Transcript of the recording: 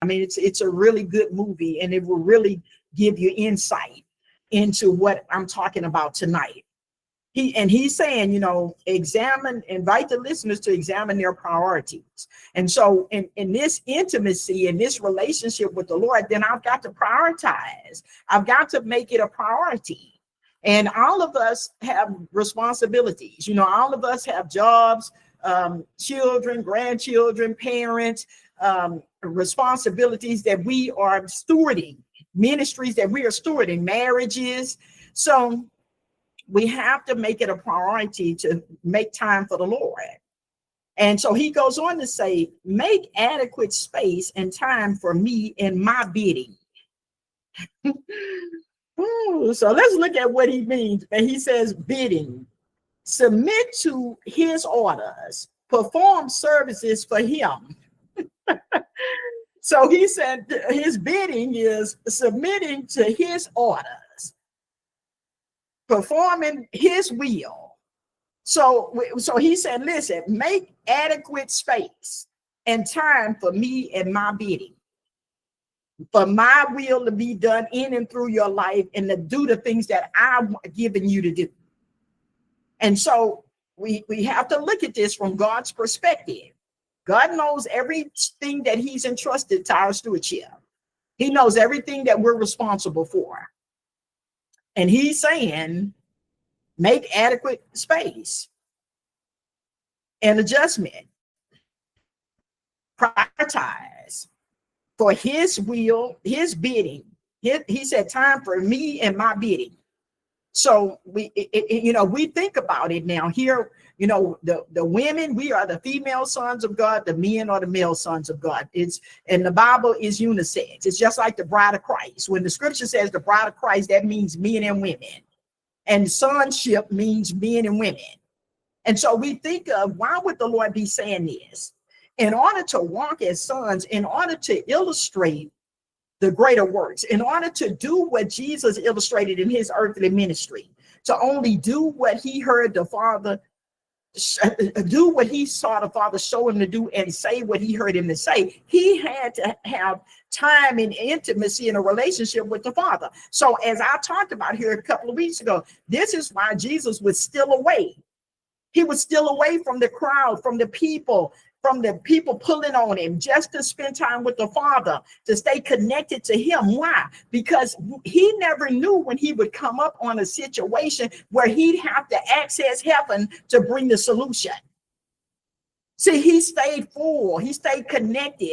I mean, it's a really good movie, and it will really give you insight into what I'm talking about tonight. He's saying, invite the listeners to examine their priorities. And so in this intimacy, in this relationship with the Lord, then I've got to prioritize. I've got to make it a priority. And all of us have responsibilities. All of us have jobs, children, grandchildren, parents, responsibilities that we are stewarding, ministries that we are stewarding, marriages. So we have to make it a priority to make time for the Lord. And so he goes on to say, make adequate space and time for me in my bidding. So let's look at what he means. And he says, bidding, submit to his orders, perform services for him. So he said his bidding is submitting to his orders, performing his will. So he said, listen, make adequate space and time for me and my bidding, for my will to be done in and through your life and to do the things that I've given you to do. And so we have to look at this from God's perspective. God knows everything that he's entrusted to our stewardship. He knows everything that we're responsible for. And he's saying, make adequate space and adjustment. Prioritize for his will, his bidding. He said, time for me and my bidding. So we think about it now here, the women, we are the female sons of God, the men are the male sons of God. And the Bible is unisex. It's just like the bride of Christ. When the scripture says the bride of Christ, that means men and women. And sonship means men and women. And so we think of, why would the Lord be saying this? In order to walk as sons, in order to illustrate the greater works, in order to do what Jesus illustrated in his earthly ministry, to only do what he heard the Father, do what he saw the Father show him to do and say what he heard him to say, he had to have time and intimacy in a relationship with the Father. So as I talked about here a couple of weeks ago, this is why Jesus was still away. He was still away from the crowd, from the people pulling on him, just to spend time with the Father, to stay connected to him. Why? Because he never knew when he would come up on a situation where he'd have to access heaven to bring the solution. See, he stayed full, he stayed connected.